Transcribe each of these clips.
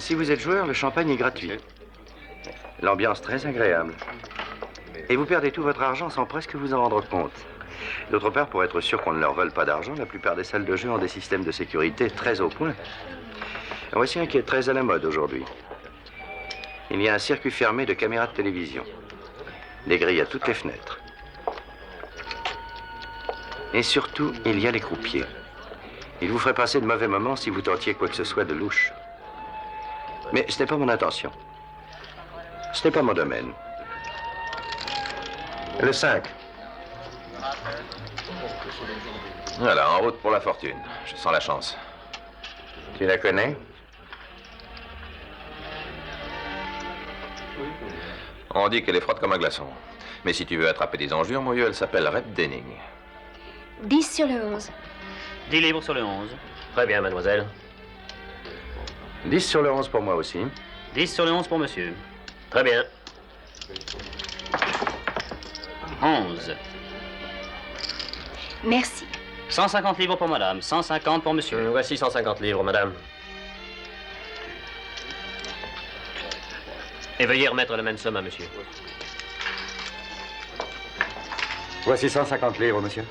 Si vous êtes joueur, le champagne est gratuit. L'ambiance très agréable. Et vous perdez tout votre argent sans presque vous en rendre compte. D'autre part, pour être sûr qu'on ne leur vole pas d'argent, la plupart des salles de jeu ont des systèmes de sécurité très au point. Voici un qui est très à la mode aujourd'hui. Il y a un circuit fermé de caméras de télévision. Des grilles à toutes les fenêtres. Et surtout, il y a les croupiers. Ils vous feraient passer de mauvais moments si vous tentiez quoi que ce soit de louche. Mais ce n'est pas mon intention. Ce n'est pas mon domaine. Le 5. Voilà, en route pour la fortune. Je sens la chance. Tu la connais? On dit qu'elle est froide comme un glaçon. Mais si tu veux attraper des enjures, mon vieux, elle s'appelle Red Denning. 10 sur le 11. 10 livres sur le 11. Très bien, mademoiselle. 10 sur le 11 pour moi aussi. 10 sur le 11 pour monsieur. Très bien. 11. Merci. 150 livres pour madame, 150 pour monsieur. Voici 150 livres, madame. Et veuillez remettre la même somme à monsieur. Voici 150 livres, monsieur.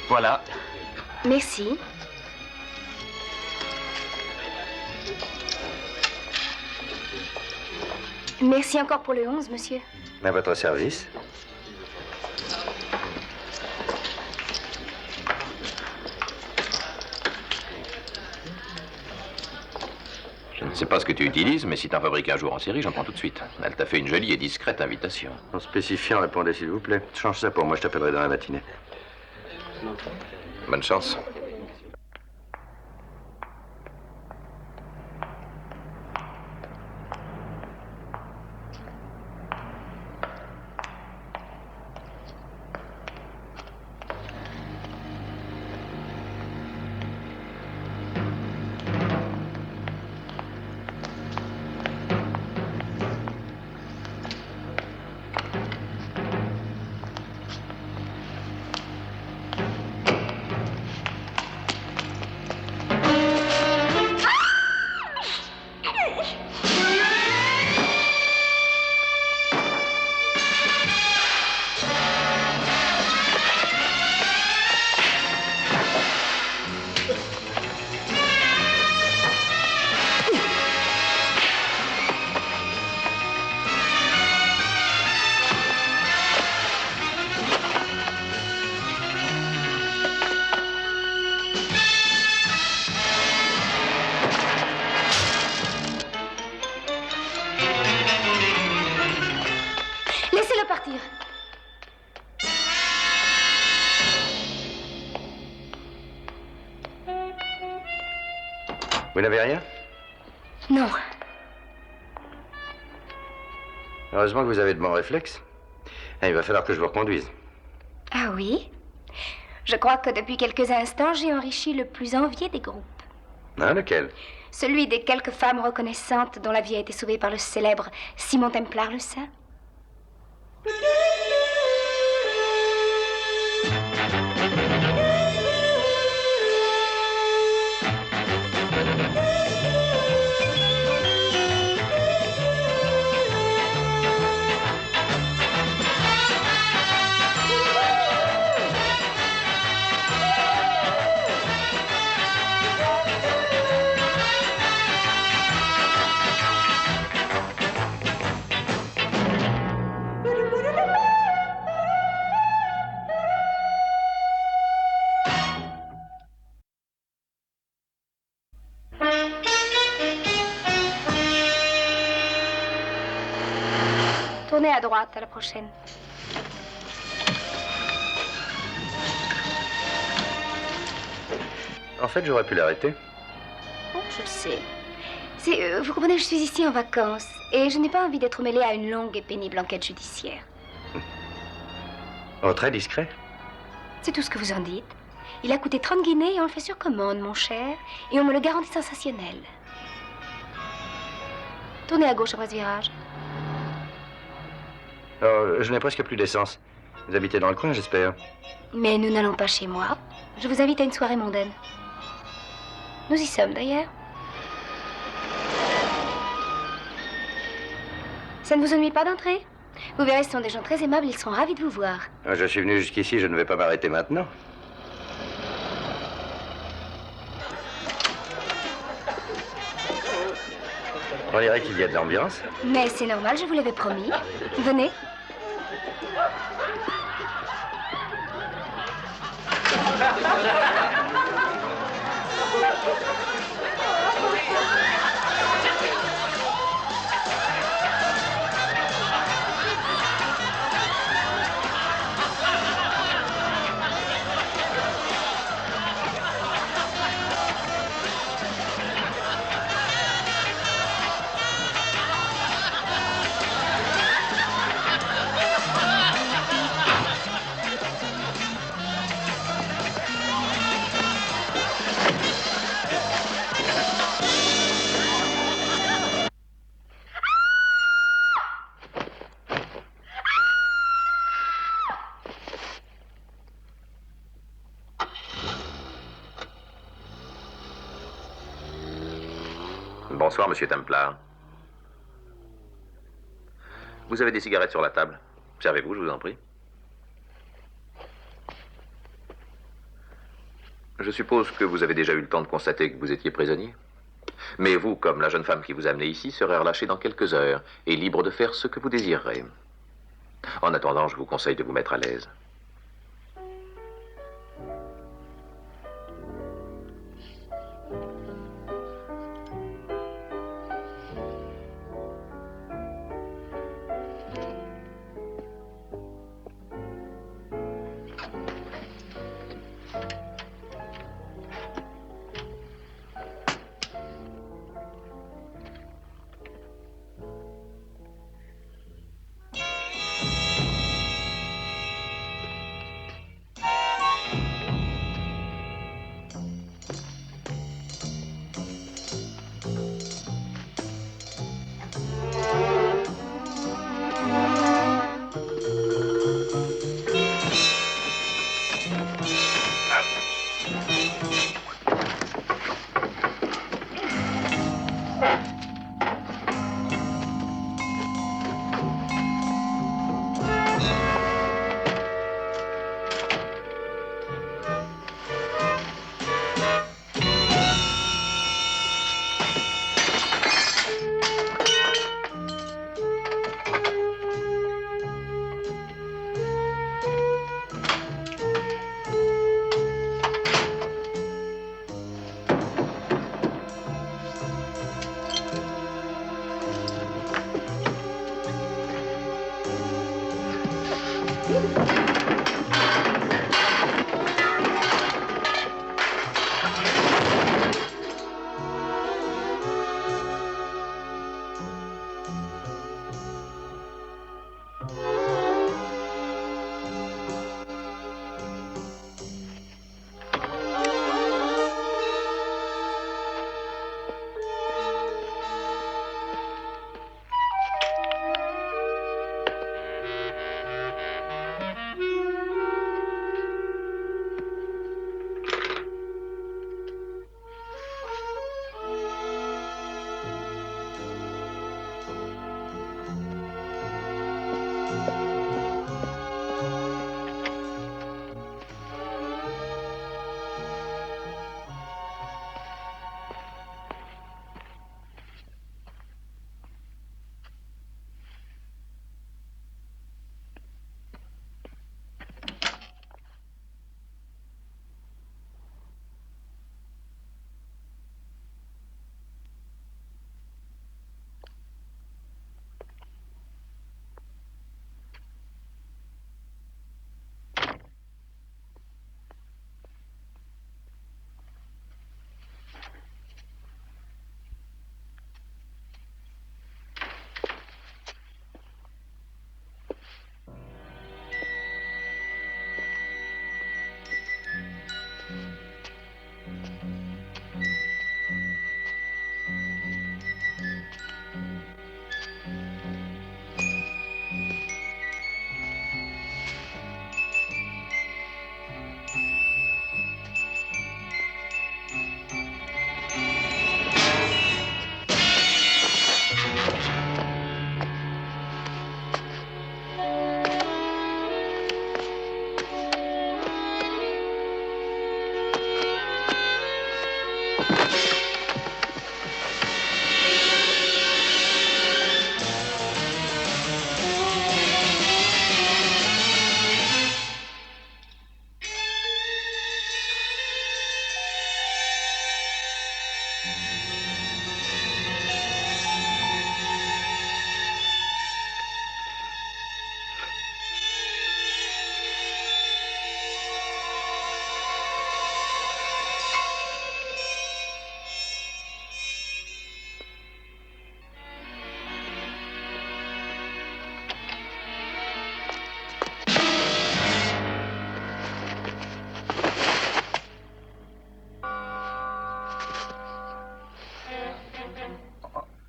Voilà. Merci. Merci encore pour le 11, monsieur. À votre service. Je ne sais pas ce que tu utilises, mais si t'en fabriques un jour en série, j'en prends tout de suite. Elle t'a fait une jolie et discrète invitation. En spécifiant, répondez s'il vous plaît. Change ça pour moi, je t'appellerai dans la matinée. Bonne chance. Laissez-le partir. Vous n'avez rien? Non. Heureusement que vous avez de bons réflexes. Il va falloir que je vous reconduise. Ah oui? Je crois que depuis quelques instants, j'ai enrichi le plus envié des groupes. Hein, lequel? Celui des quelques femmes reconnaissantes dont la vie a été sauvée par le célèbre Simon Templar le Saint. Tournez à droite, à la prochaine. En fait, j'aurais pu l'arrêter. Oh, je le sais. Vous comprenez, je suis ici en vacances et je n'ai pas envie d'être mêlée à une longue et pénible enquête judiciaire. Oh, très discret. C'est tout ce que vous en dites. Il a coûté 30 guinées et on le fait sur commande, mon cher. Et on me le garantit sensationnel. Tournez à gauche après ce virage. Oh, je n'ai presque plus d'essence. Vous habitez dans le coin, j'espère. Mais nous n'allons pas chez moi. Je vous invite à une soirée mondaine. Nous y sommes d'ailleurs. Ça ne vous ennuie pas d'entrer? Vous verrez, ce sont des gens très aimables, ils seront ravis de vous voir. Je suis venu jusqu'ici, je ne vais pas m'arrêter maintenant. On dirait qu'il y a de l'ambiance. Mais c'est normal, je vous l'avais promis. Venez. Bonsoir, monsieur Templar. Vous avez des cigarettes sur la table. Servez-vous, je vous en prie. Je suppose que vous avez déjà eu le temps de constater que vous étiez prisonnier. Mais vous, comme la jeune femme qui vous a amené ici, serez relâché dans quelques heures et libre de faire ce que vous désirerez. En attendant, je vous conseille de vous mettre à l'aise.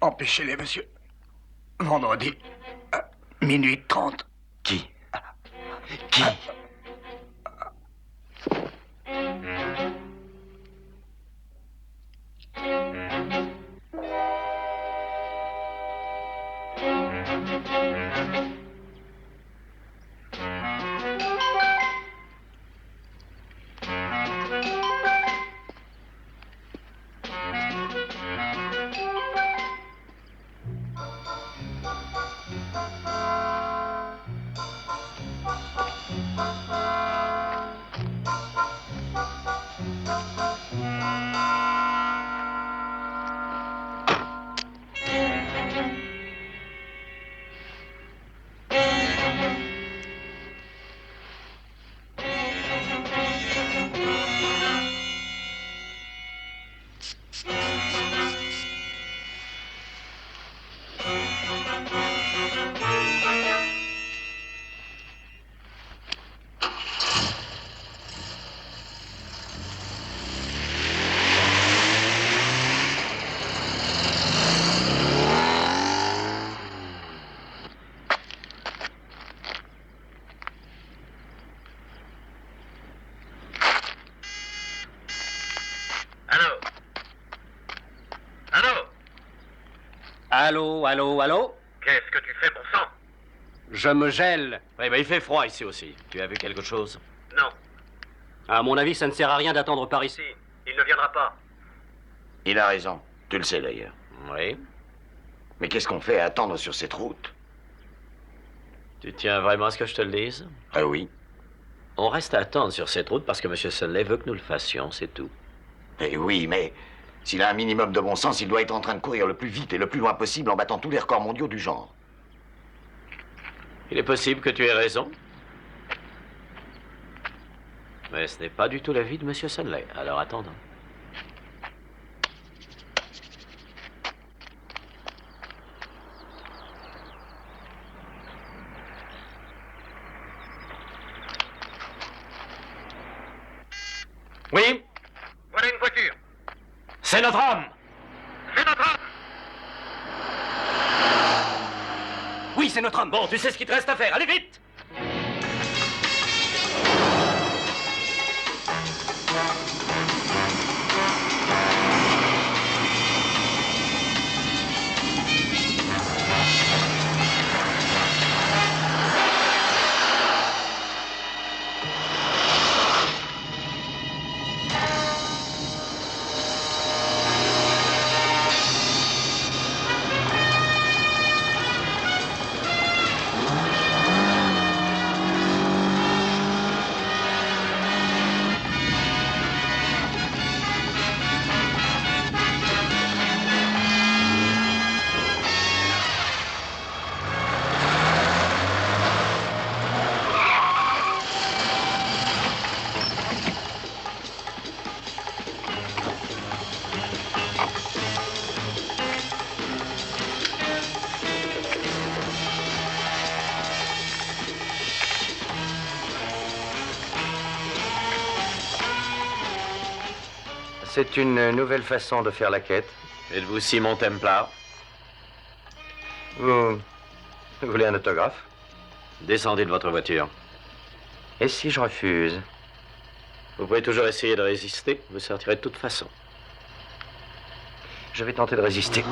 Empêchez-les, monsieur. Vendredi, minuit 30. Qui? Qui? Allô, allô, allô? Qu'est-ce que tu fais, bon sang? Je me gèle. Oui, ben il fait froid ici aussi. Tu as vu quelque chose? Non. À mon avis, ça ne sert à rien d'attendre par ici. Si, il ne viendra pas. Il a raison. Tu le sais d'ailleurs. Oui. Mais qu'est-ce qu'on fait à attendre sur cette route? Tu tiens vraiment à ce que je te le dise? Ah oui. On reste à attendre sur cette route parce que M. Sunley veut que nous le fassions, c'est tout. Eh oui, mais s'il a un minimum de bon sens, il doit être en train de courir le plus vite et le plus loin possible en battant tous les records mondiaux du genre. Il est possible que tu aies raison. Mais ce n'est pas du tout l'avis de M. Sunley. Alors attendons. Oui, Voilà une voiture. c'est notre homme. C'est notre homme. Oui, c'est notre homme. Bon, tu sais ce qu'il te reste à faire. Allez vite. C'est une nouvelle façon de faire la quête. Êtes-vous Simon Templar? Vous voulez un autographe? Descendez de votre voiture. Et si je refuse? Vous pouvez toujours essayer de résister. Vous sortirez de toute façon. Je vais tenter de résister.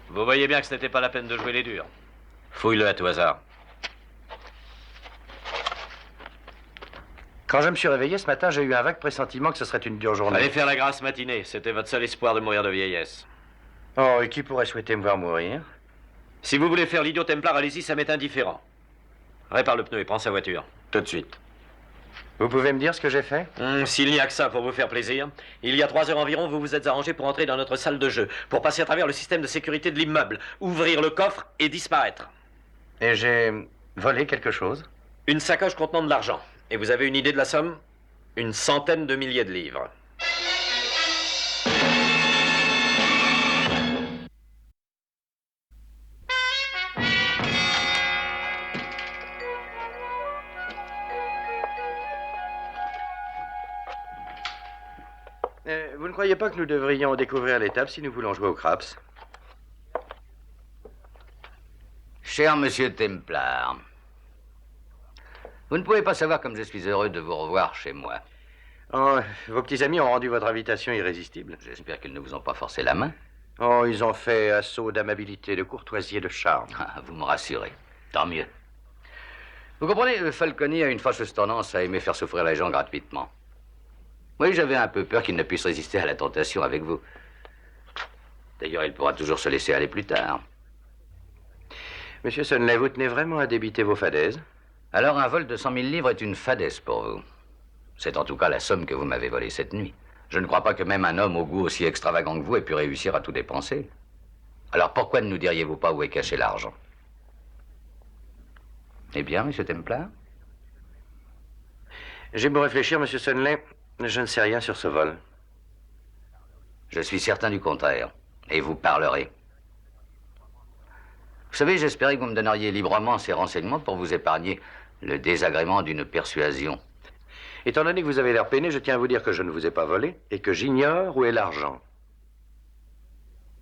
Vous voyez bien que ce n'était pas la peine de jouer les durs. Fouille-le à tout hasard. Quand je me suis réveillé ce matin, j'ai eu un vague pressentiment que ce serait une dure journée. Allez faire la grasse matinée. C'était votre seul espoir de mourir de vieillesse. Oh, et qui pourrait souhaiter me voir mourir? Si vous voulez faire l'idiot Templar, allez-y, ça m'est indifférent. Répare le pneu et prends sa voiture. Tout de suite. Vous pouvez me dire ce que j'ai fait? S'il n'y a que ça pour vous faire plaisir, il y a 3 heures environ, vous vous êtes arrangé pour entrer dans notre salle de jeu, pour passer à travers le système de sécurité de l'immeuble, ouvrir le coffre et disparaître. Et j'ai volé quelque chose? Une sacoche contenant de l'argent. Et vous avez une idée de la somme? Une centaine de milliers de livres. Vous ne croyez pas que nous devrions découvrir l'étape si nous voulons jouer au craps? Cher monsieur Templar, vous ne pouvez pas savoir comme je suis heureux de vous revoir chez moi. Oh, vos petits amis ont rendu votre invitation irrésistible. J'espère qu'ils ne vous ont pas forcé la main. Oh, ils ont fait assaut d'amabilité, de courtoisie et de charme. Ah, vous me rassurez. Tant mieux. Vous comprenez, Falconi a une fâcheuse tendance à aimer faire souffrir les gens gratuitement. Oui, j'avais un peu peur qu'il ne puisse résister à la tentation avec vous. D'ailleurs, il pourra toujours se laisser aller plus tard. Monsieur Sunley, vous tenez vraiment à débiter vos fadaises? Alors, un vol de 100 000 livres est une fadaise pour vous. C'est en tout cas la somme que vous m'avez volée cette nuit. Je ne crois pas que même un homme au goût aussi extravagant que vous ait pu réussir à tout dépenser. Alors, pourquoi ne nous diriez-vous pas où est caché l'argent? Eh bien, monsieur Templar? J'ai beau réfléchir, monsieur Sunley, je ne sais rien sur ce vol. Je suis certain du contraire. Et vous parlerez. Vous savez, j'espérais que vous me donneriez librement ces renseignements pour vous épargner le désagrément d'une persuasion. Étant donné que vous avez l'air peiné, je tiens à vous dire que je ne vous ai pas volé et que j'ignore où est l'argent.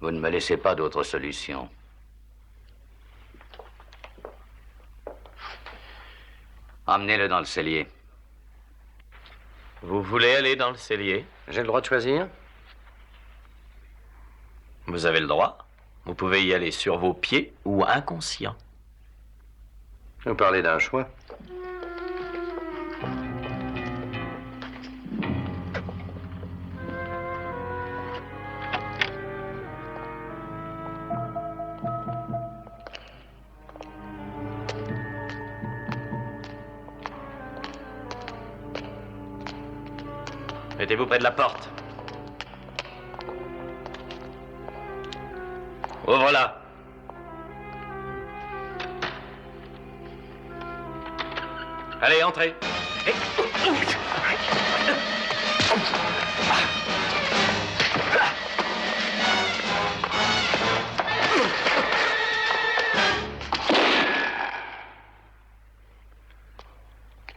Vous ne me laissez pas d'autre solution. Emmenez-le dans le cellier. Vous voulez aller dans le cellier? J'ai le droit de choisir? Vous avez le droit. Vous pouvez y aller sur vos pieds ou inconscient. Vous parlez d'un choix. Mettez-vous près de la porte. Ouvre-la. Allez, entrez.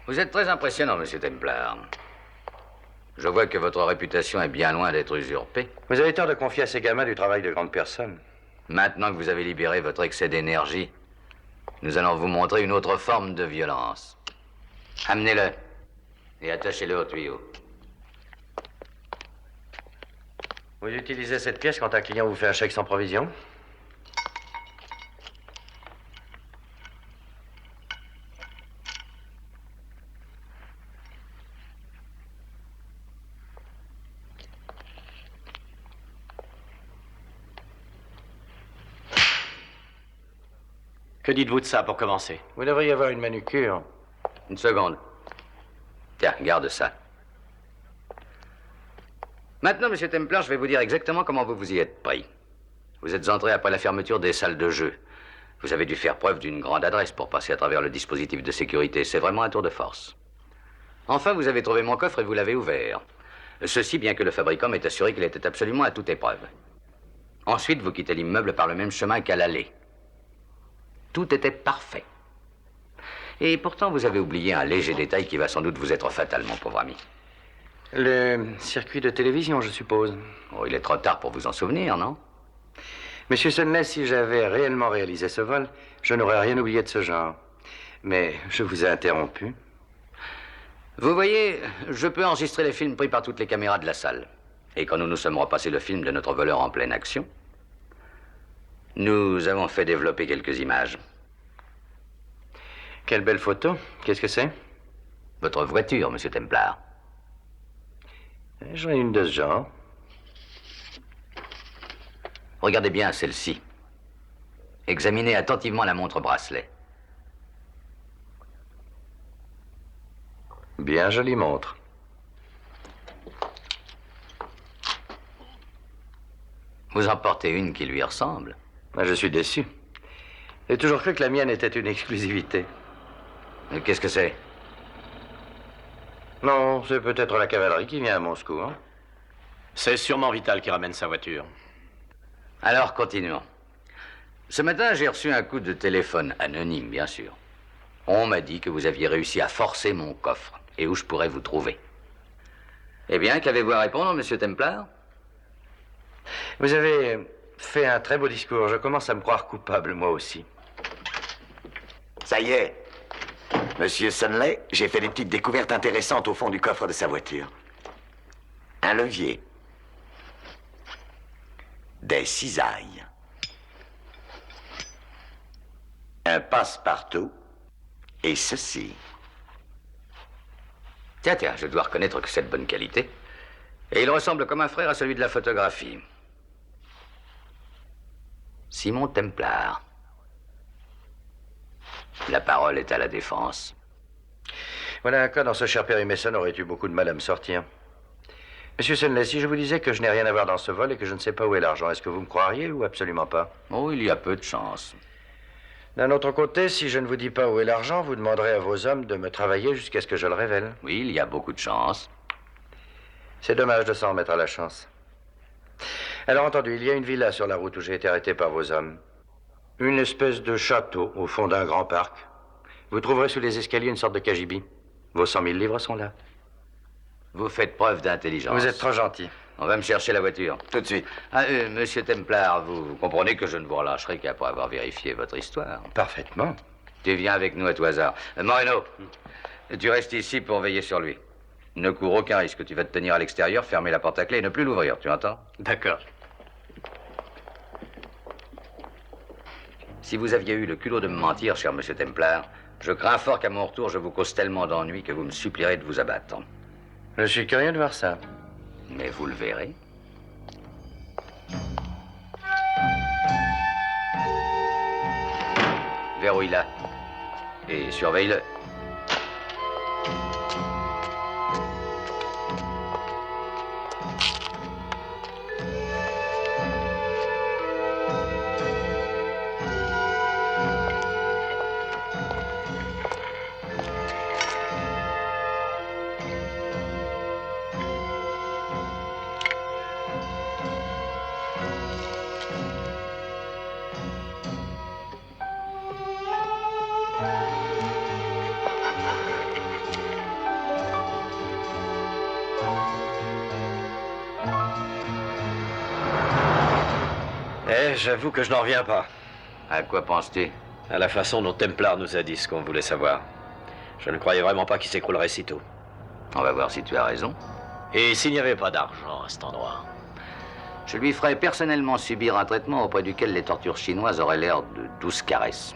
Vous êtes très impressionnant, monsieur Templar. Je vois que votre réputation est bien loin d'être usurpée. Vous avez tort de confier à ces gamins du travail de grandes personnes. Maintenant que vous avez libéré votre excès d'énergie, nous allons vous montrer une autre forme de violence. Amenez-le et attachez-le au tuyau. Vous utilisez cette pièce quand un client vous fait un chèque sans provision? Que dites-vous de ça pour commencer? Vous devriez avoir une manucure. Une seconde. Tiens, garde ça. Maintenant, monsieur Templar, je vais vous dire exactement comment vous vous y êtes pris. Vous êtes entré après la fermeture des salles de jeu. Vous avez dû faire preuve d'une grande adresse pour passer à travers le dispositif de sécurité. C'est vraiment un tour de force. Enfin, vous avez trouvé mon coffre et vous l'avez ouvert. Ceci bien que le fabricant m'ait assuré qu'il était absolument à toute épreuve. Ensuite, vous quittez l'immeuble par le même chemin qu'à l'allée. Tout était parfait. Et pourtant, vous avez oublié un léger détail qui va sans doute vous être fatal, mon pauvre ami. Le circuit de télévision, je suppose. Oh, il est trop tard pour vous en souvenir, non? Monsieur Sunley, si j'avais réellement réalisé ce vol, je n'aurais rien oublié de ce genre. Mais je vous ai interrompu. Vous voyez, je peux enregistrer les films pris par toutes les caméras de la salle. Et quand nous nous sommes repassés le film de notre voleur en pleine action, nous avons fait développer quelques images. Quelle belle photo. Qu'est-ce que c'est? Votre voiture, monsieur Templar. J'en ai une de ce genre. Regardez bien celle-ci. Examinez attentivement la montre bracelet. Bien jolie montre. Vous en portez une qui lui ressemble. Je suis déçu. J'ai toujours cru que la mienne était une exclusivité. Et qu'est-ce que c'est? Non, c'est peut-être la cavalerie qui vient à mon secours. Hein? C'est sûrement Vital qui ramène sa voiture. Alors, continuons. Ce matin, j'ai reçu un coup de téléphone, anonyme, bien sûr. On m'a dit que vous aviez réussi à forcer mon coffre et où je pourrais vous trouver. Eh bien, qu'avez-vous à répondre, monsieur Templar? Vous avez fait un très beau discours. Je commence à me croire coupable, moi aussi. Ça y est. Monsieur Sunley, j'ai fait des petites découvertes intéressantes au fond du coffre de sa voiture. Un levier. Des cisailles. Un passe-partout. Et ceci. Tiens, tiens, je dois reconnaître que c'est de bonne qualité. Et il ressemble comme un frère à celui de la photographie. Simon Templar. La parole est à la défense. Voilà un cas dont ce cher Perry Mason aurait eu beaucoup de mal à me sortir. Monsieur Sunley, si je vous disais que je n'ai rien à voir dans ce vol et que je ne sais pas où est l'argent, est-ce que vous me croiriez ou absolument pas? Oh, il y a peu de chance. D'un autre côté, si je ne vous dis pas où est l'argent, vous demanderez à vos hommes de me travailler jusqu'à ce que je le révèle. Oui, il y a beaucoup de chance. C'est dommage de s'en remettre à la chance. Alors, entendu, il y a une villa sur la route où j'ai été arrêté par vos hommes. Une espèce de château au fond d'un grand parc. Vous trouverez sous les escaliers une sorte de cagibi. Vos 100 000 livres sont là. Vous faites preuve d'intelligence. Vous êtes trop gentil. On va me chercher la voiture. Tout de suite. Ah, monsieur Templar, vous comprenez que je ne vous relâcherai qu'après avoir vérifié votre histoire. Parfaitement. Tu viens avec nous à tout hasard. Moreno, tu restes ici pour veiller sur lui. Ne cours aucun risque. Tu vas te tenir à l'extérieur, fermer la porte à clé et ne plus l'ouvrir, tu entends? D'accord. Si vous aviez eu le culot de me mentir, cher monsieur Templar, je crains fort qu'à mon retour, je vous cause tellement d'ennuis que vous me supplierez de vous abattre. Je suis curieux de voir ça. Mais vous le verrez. Verrouille-la. Et surveille-le. J'avoue que je n'en reviens pas. À quoi penses-tu? À la façon dont Templar nous a dit ce qu'on voulait savoir. Je ne croyais vraiment pas qu'il s'écroulerait si tôt. On va voir si tu as raison. Et s'il n'y avait pas d'argent à cet endroit? Je lui ferai personnellement subir un traitement auprès duquel les tortures chinoises auraient l'air de douces caresses.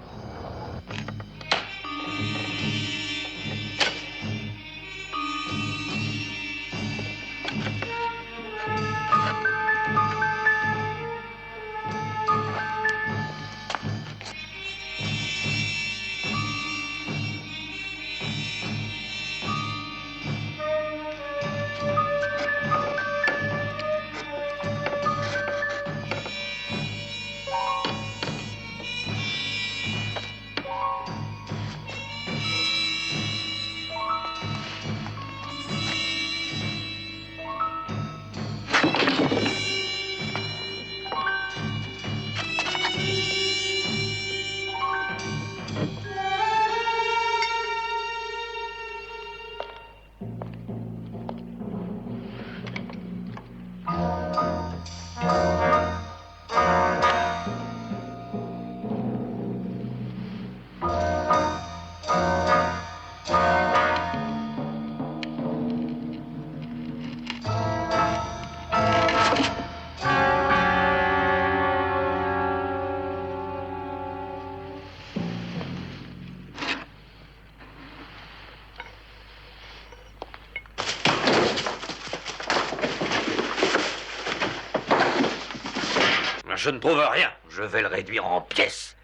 Je ne trouve rien. Je vais le réduire en pièces.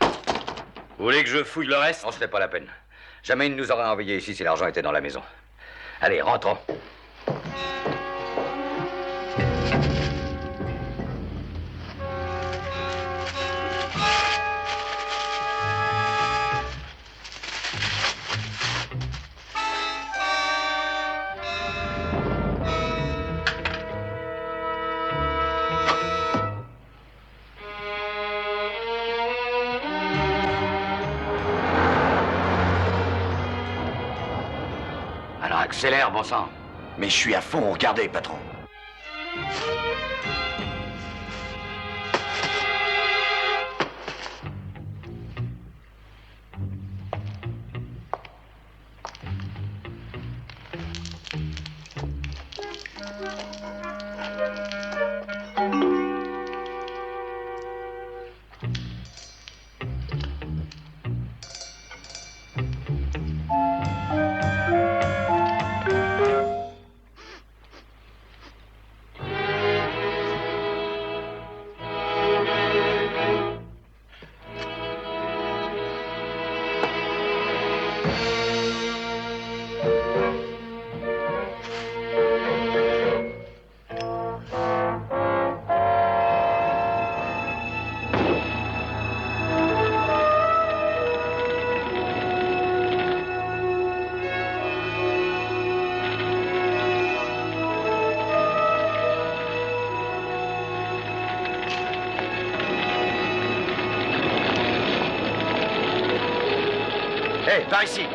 Vous voulez que je fouille le reste? Non, ce n'est pas la peine. Jamais il ne nous aurait envoyés ici si l'argent était dans la maison. Allez, rentrons. Accélère, bon sang. Mais je suis à fond, regardez, patron. Hé, par ici.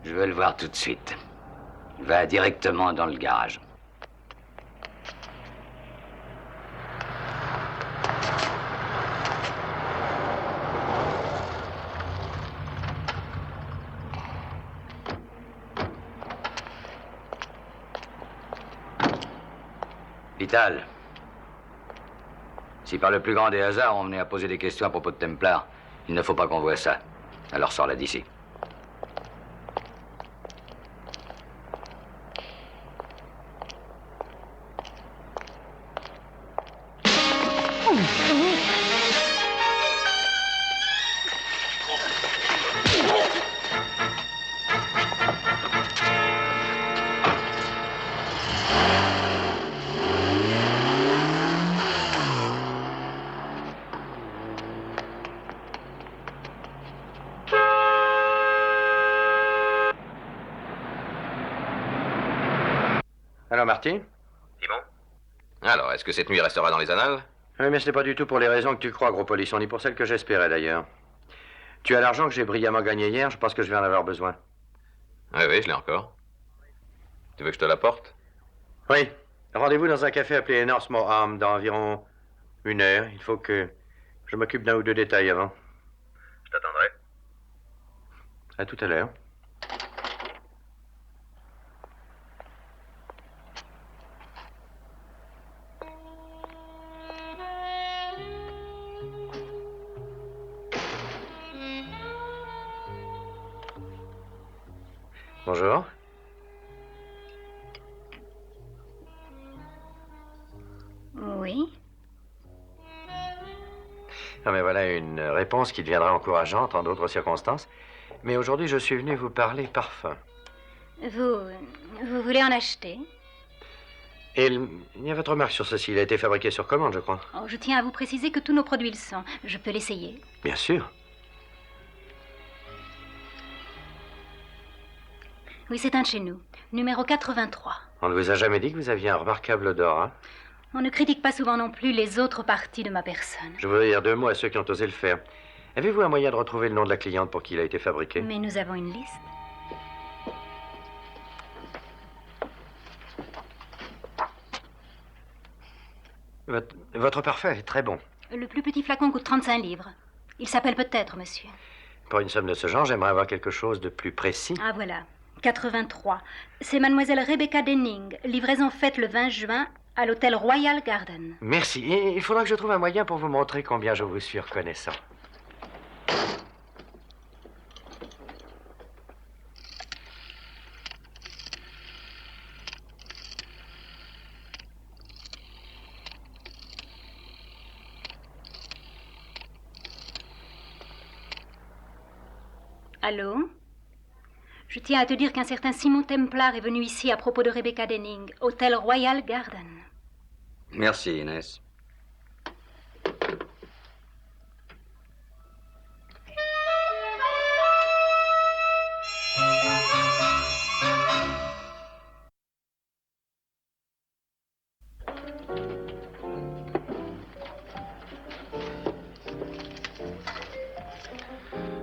Je vais le voir tout de suite. Il va directement dans le garage. Vital. Si par le plus grand des hasards, on venait à poser des questions à propos de Templar, il ne faut pas qu'on voie ça. Alors sors-la d'ici. Alors, Marty? Simon? Alors, est-ce que cette nuit restera dans les annales? Oui, mais ce n'est pas du tout pour les raisons que tu crois, gros polisson, ni pour celles que j'espérais, d'ailleurs. Tu as l'argent que j'ai brillamment gagné hier, je pense que je vais en avoir besoin. Oui, oui, je l'ai encore. Tu veux que je te l'apporte? Oui. Rendez-vous dans un café appelé Northmore Arm dans environ 1 heure. Il faut que je m'occupe d'un ou deux détails avant. Je t'attendrai. À tout à l'heure. Bonjour. Oui. Ah, mais voilà une réponse qui deviendra encourageante en d'autres circonstances. Mais aujourd'hui, je suis venu vous parler parfum. Vous voulez en acheter? Et il y a votre marque sur ceci. Il a été fabriqué sur commande, je crois. Oh, je tiens à vous préciser que tous nos produits le sont. Je peux l'essayer? Bien sûr. Oui, c'est un de chez nous. Numéro 83. On ne vous a jamais dit que vous aviez un remarquable odorat, hein? On ne critique pas souvent non plus les autres parties de ma personne. Je voudrais dire 2 mots à ceux qui ont osé le faire. Avez-vous un moyen de retrouver le nom de la cliente pour qui il a été fabriqué? Mais nous avons une liste. Votre parfum est très bon. Le plus petit flacon coûte 35 livres. Il s'appelle peut-être, monsieur. Pour une somme de ce genre, j'aimerais avoir quelque chose de plus précis. Ah, voilà. 83. C'est mademoiselle Rebecca Denning. Livraison faite le 20 juin à l'hôtel Royal Garden. Merci. Et il faudra que je trouve un moyen pour vous montrer combien je vous suis reconnaissant. Allô? Je tiens à te dire qu'un certain Simon Templar est venu ici à propos de Rebecca Denning, Hôtel Royal Garden. Merci, Inès.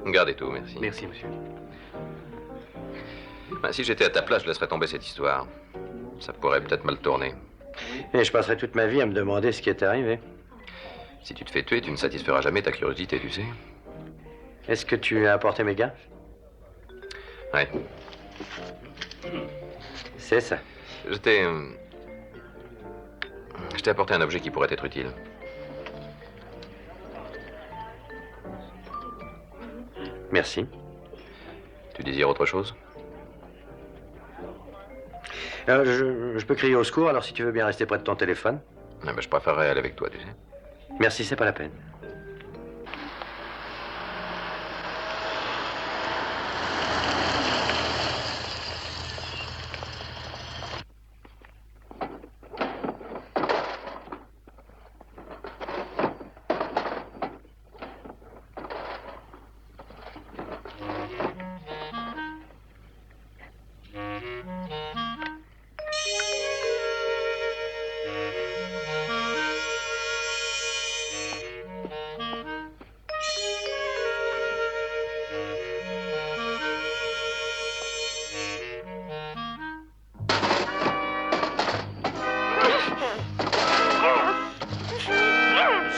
Gardez tout, merci. Merci, monsieur. Ben, si j'étais à ta place, je laisserais tomber cette histoire. Ça pourrait peut-être mal tourner. Et je passerai toute ma vie à me demander ce qui est arrivé. Si tu te fais tuer, tu ne satisferas jamais ta curiosité, tu sais. Est-ce que tu as apporté mes gaffes? Ouais. C'est ça. Je t'ai apporté un objet qui pourrait être utile. Merci. Tu désires autre chose? Je peux crier au secours, alors si tu veux bien rester près de ton téléphone. Ah ben, je préférerais aller avec toi, tu sais. Merci, c'est pas la peine.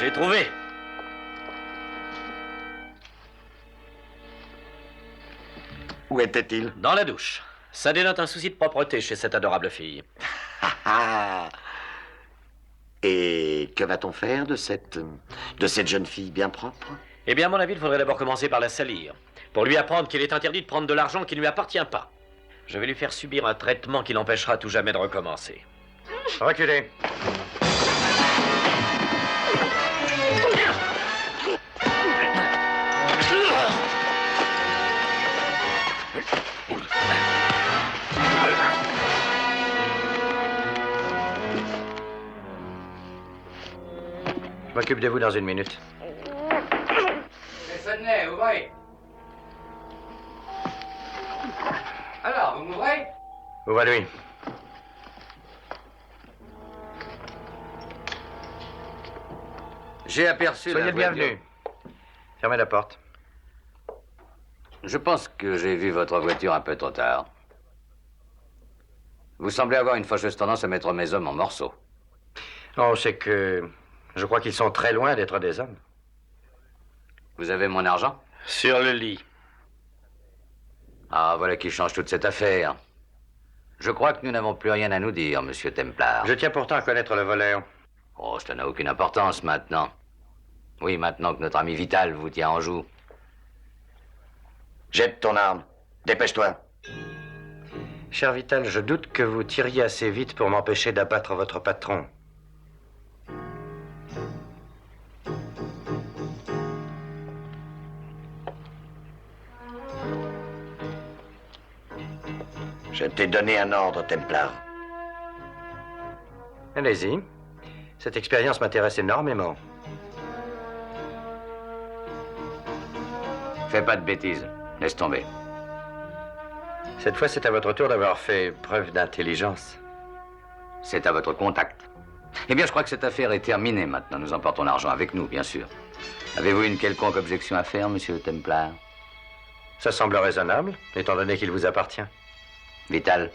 J'ai trouvé. Où était-il? Dans la douche. Ça dénote un souci de propreté chez cette adorable fille. Ah. Et que va-t-on faire de cette jeune fille bien propre? Eh bien, à mon avis, il faudrait d'abord commencer par la salir. Pour lui apprendre qu'il est interdit de prendre de l'argent qui ne lui appartient pas. Je vais lui faire subir un traitement qui l'empêchera à tout jamais de recommencer. Reculez. Je m'occupe de vous dans une minute. C'est Sudney, ouvrez. Alors, vous m'ouvrez? Ouvre-lui. J'ai aperçu Soyez la le bienvenu. Fermez la porte. Je pense que j'ai vu votre voiture un peu trop tard. Vous semblez avoir une fâcheuse tendance à mettre mes hommes en morceaux. Oh, c'est que je crois qu'ils sont très loin d'être des hommes. Vous avez mon argent? Sur le lit. Ah, voilà qui change toute cette affaire. Je crois que nous n'avons plus rien à nous dire, monsieur Templar. Je tiens pourtant à connaître le voleur. Oh, ça n'a aucune importance maintenant. Oui, maintenant que notre ami Vital vous tient en joue. Jette ton arme. Dépêche-toi. Cher Vital, je doute que vous tiriez assez vite pour m'empêcher d'abattre votre patron. Je t'ai donné un ordre, Templar. Allez-y. Cette expérience m'intéresse énormément. Fais pas de bêtises. Laisse tomber. Cette fois, c'est à votre tour d'avoir fait preuve d'intelligence. C'est à votre contact. Eh bien, je crois que cette affaire est terminée maintenant. Nous emportons l'argent avec nous, bien sûr. Avez-vous une quelconque objection à faire, monsieur Templar? Ça semble raisonnable, étant donné qu'il vous appartient. Vital.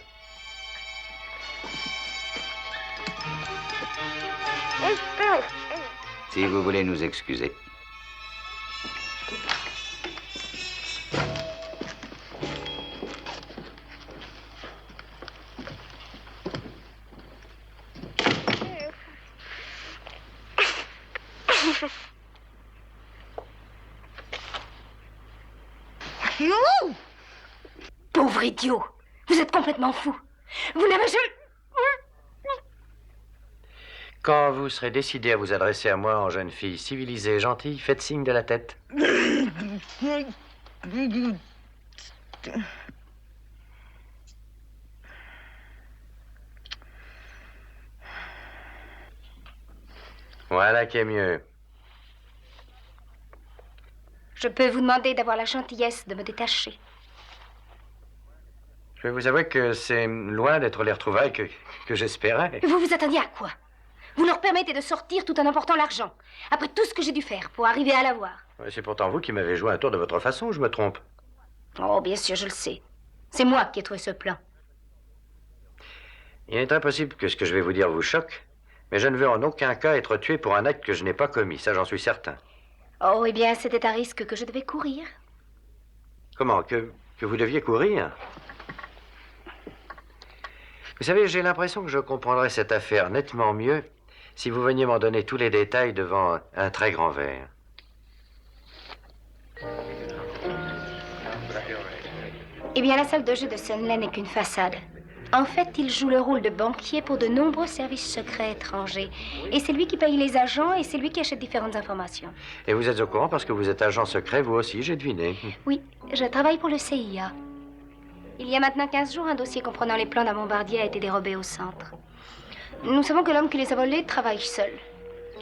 Si vous voulez nous excuser. Pauvre idiot! Vous êtes complètement fou! Vous n'avez jamais... Quand vous serez décidé à vous adresser à moi en jeune fille civilisée et gentille, faites signe de la tête. Voilà qui est mieux. Je peux vous demander d'avoir la gentillesse de me détacher. Je vais vous avouer que c'est loin d'être les retrouvailles que j'espérais. Vous vous attendiez à quoi? Vous leur permettez de sortir tout en emportant l'argent, après tout ce que j'ai dû faire pour arriver à l'avoir. Ouais, c'est pourtant vous qui m'avez joué un tour de votre façon, je me trompe. Oh, bien sûr, je le sais. C'est moi qui ai trouvé ce plan. Il est impossible que ce que je vais vous dire vous choque, mais je ne veux en aucun cas être tué pour un acte que je n'ai pas commis, ça j'en suis certain. Oh, eh bien, c'était un risque que je devais courir. Comment? Que vous deviez courir? Vous savez, j'ai l'impression que je comprendrais cette affaire nettement mieux si vous veniez m'en donner tous les détails devant un très grand verre. Eh bien, la salle de jeu de Sunley n'est qu'une façade. En fait, il joue le rôle de banquier pour de nombreux services secrets étrangers. Et c'est lui qui paye les agents et c'est lui qui achète différentes informations. Et vous êtes au courant parce que vous êtes agent secret, vous aussi, j'ai deviné. Oui, je travaille pour le CIA. Il y a maintenant 15 jours, un dossier comprenant les plans d'un bombardier a été dérobé au centre. Nous savons que l'homme qui les a volés travaille seul.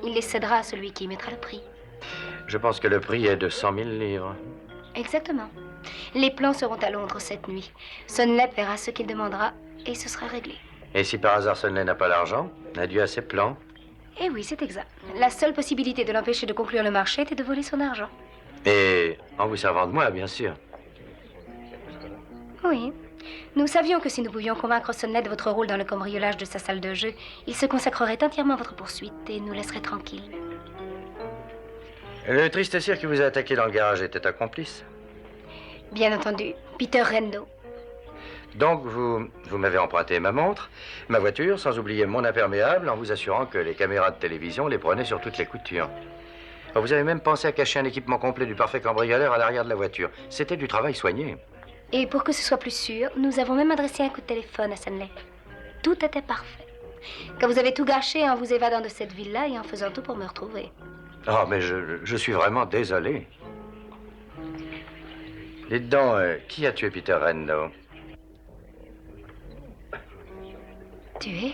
Il les cédera à celui qui y mettra le prix. Je pense que le prix est de 100 000 livres. Exactement. Les plans seront à Londres cette nuit. Sunley verra ce qu'il demandera et ce sera réglé. Et si par hasard Sunley n'a pas l'argent, adieu à ses plans. Eh oui, c'est exact. La seule possibilité de l'empêcher de conclure le marché était de voler son argent. Et en vous servant de moi, bien sûr. Oui. Nous savions que si nous pouvions convaincre Sunley de votre rôle dans le cambriolage de sa salle de jeu, il se consacrerait entièrement à votre poursuite et nous laisserait tranquilles. Le triste cire qui vous a attaqué dans le garage était un complice. Bien entendu, Peter Rendo. Donc, vous m'avez emprunté ma montre, ma voiture, sans oublier mon imperméable, en vous assurant que les caméras de télévision les prenaient sur toutes les coutures. Vous avez même pensé à cacher un équipement complet du parfait cambrioleur à l'arrière de la voiture. C'était du travail soigné. Et pour que ce soit plus sûr, nous avons même adressé un coup de téléphone à Sunley. Tout était parfait. Quand vous avez tout gâché en vous évadant de cette ville-là et en faisant tout pour me retrouver. Oh, mais je suis vraiment désolé. Dites donc, qui a tué Peter Rendo? Tué?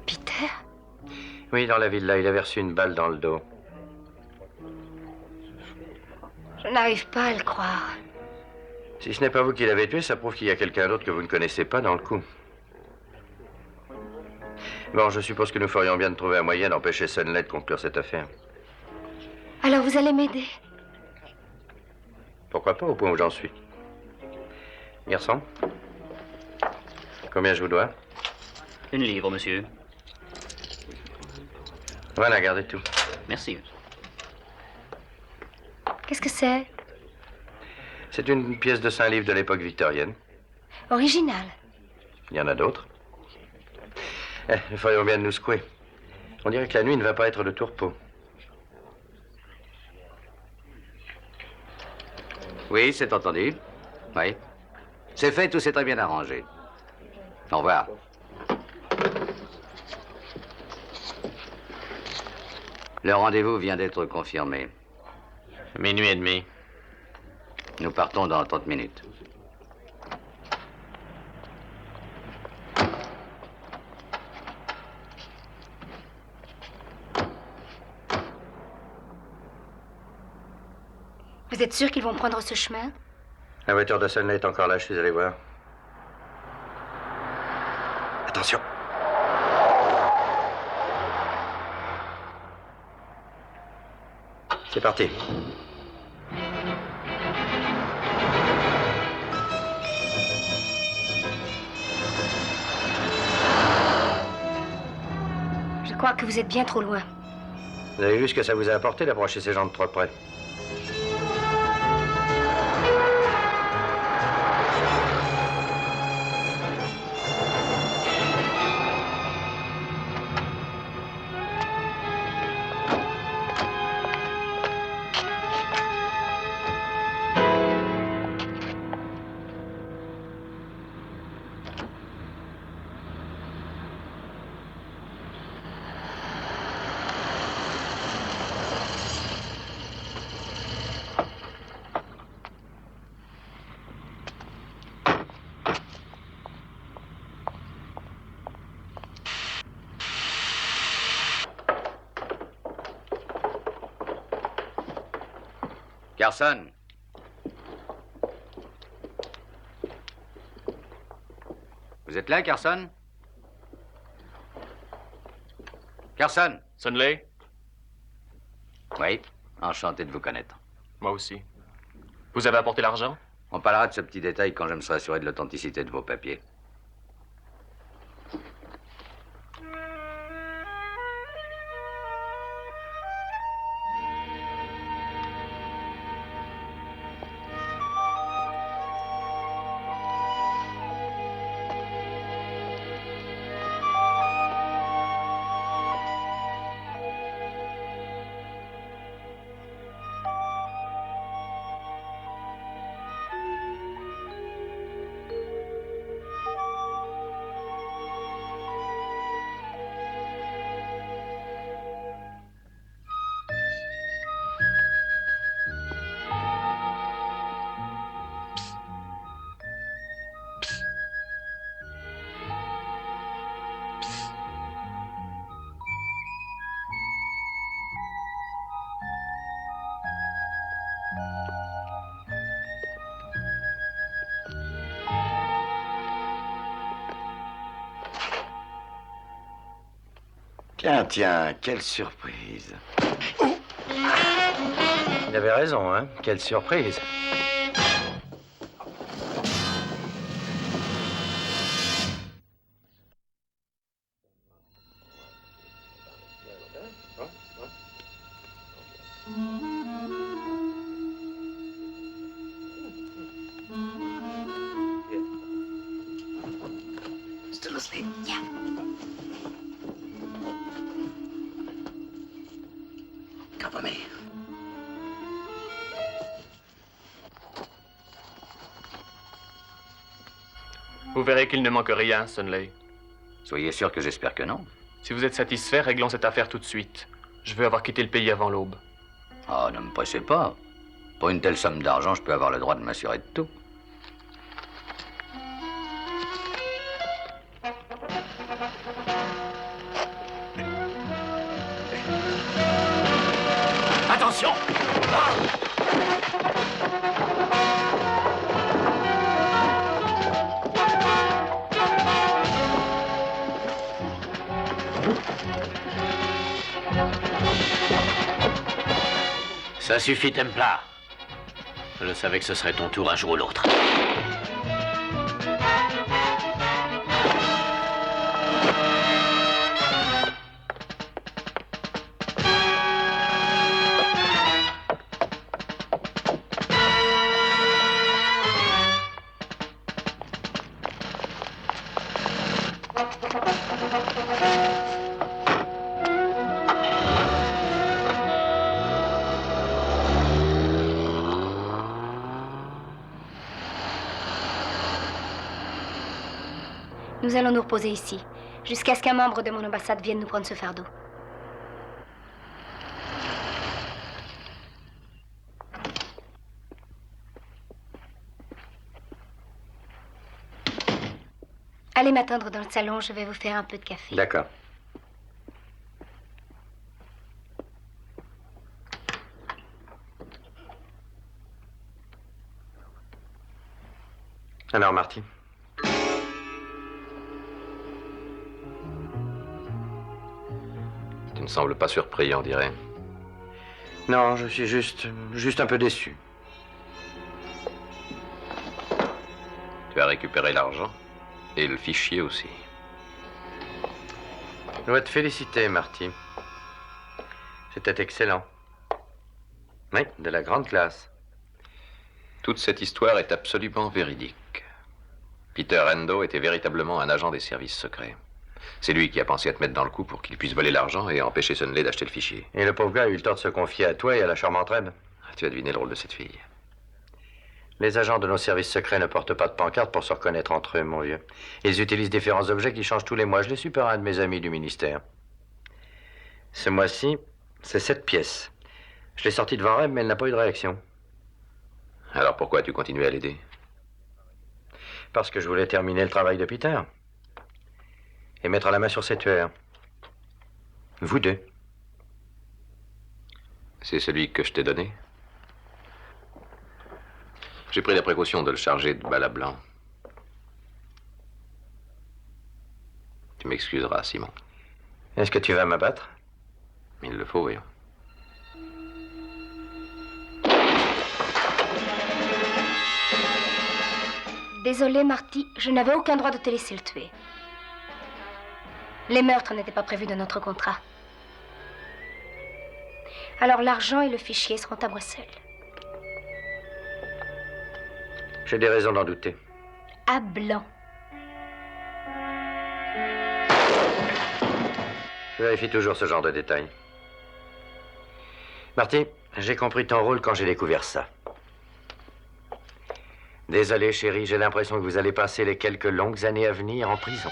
Peter? Oui, dans la villa, il avait reçu une balle dans le dos. Je n'arrive pas à le croire. Si ce n'est pas vous qui l'avez tué, ça prouve qu'il y a quelqu'un d'autre que vous ne connaissez pas dans le coup. Bon, je suppose que nous ferions bien de trouver un moyen d'empêcher Sunley de conclure cette affaire. Alors vous allez m'aider? Pourquoi pas, au point où j'en suis. Garçon, combien je vous dois? 1 livre, monsieur. Voilà, gardez tout. Merci. Qu'est-ce que c'est? C'est une pièce de 5 livres de l'époque victorienne. Original. Il y en a d'autres. Nous ferions bien de nous secouer. On dirait que la nuit ne va pas être de tourpeau. Oui, c'est entendu. Oui. C'est fait, tout s'est très bien arrangé. Au revoir. Le rendez-vous vient d'être confirmé. 12:30. Nous partons dans 30 minutes. Vous êtes sûr qu'ils vont prendre ce chemin? La voiture de Sunley est encore là, je suis allé voir. Attention. C'est parti. Je crois que vous êtes bien trop loin. Vous avez vu ce que ça vous a apporté d'approcher ces gens de trop près? Carson. Vous êtes là, Carson? Carson? Sunley? Oui, enchanté de vous connaître. Moi aussi. Vous avez apporté l'argent? On parlera de ce petit détail quand je me serai assuré de l'authenticité de vos papiers. Tiens, quelle surprise. Il avait raison, hein? Quelle surprise. Still asleep? Yeah. Cover me. Vous verrez qu'il ne manque rien, Sunley. Soyez sûr que j'espère que non. Si vous êtes satisfait, réglons cette affaire tout de suite. Je veux avoir quitté le pays avant l'aube. Oh, ne me pressez pas. Pour une telle somme d'argent, je peux avoir le droit de m'assurer de tout. Attention! Ça suffit, Templar. Je savais que ce serait ton tour un jour ou l'autre. Nous allons nous reposer ici, jusqu'à ce qu'un membre de mon ambassade vienne nous prendre ce fardeau. Allez m'attendre dans le salon, je vais vous faire un peu de café. D'accord. Alors, Marty? Tu ne sembles pas surpris, on dirait. Non, je suis juste un peu déçu. Tu as récupéré l'argent et le fichier aussi. Je dois te féliciter, Marty. C'était excellent. Oui, de la grande classe. Toute cette histoire est absolument véridique. Peter Endo était véritablement un agent des services secrets. C'est lui qui a pensé à te mettre dans le coup pour qu'il puisse voler l'argent et empêcher Sunley d'acheter le fichier. Et le pauvre gars a eu le tort de se confier à toi et à la charmante Reb. Tu as deviné le rôle de cette fille. Les agents de nos services secrets ne portent pas de pancarte pour se reconnaître entre eux, mon vieux. Ils utilisent différents objets qui changent tous les mois. Je l'ai su par un de mes amis du ministère. Ce mois-ci, c'est 7 pièces. Je l'ai sortie devant Reb, mais elle n'a pas eu de réaction. Alors pourquoi as-tu continué à l'aider? Parce que je voulais terminer le travail de Peter. Et mettre la main sur ces tueurs. Vous deux. C'est celui que je t'ai donné? J'ai pris la précaution de le charger de balles à blanc. Tu m'excuseras, Simon. Est-ce que tu vas m'abattre? Il le faut, voyons. Désolé, Marty, je n'avais aucun droit de te laisser le tuer. Les meurtres n'étaient pas prévus dans notre contrat. Alors l'argent et le fichier seront à Bruxelles. J'ai des raisons d'en douter. À blanc. Je vérifie toujours ce genre de détails. Marty, j'ai compris ton rôle quand j'ai découvert ça. Désolé, chérie, j'ai l'impression que vous allez passer les quelques longues années à venir en prison.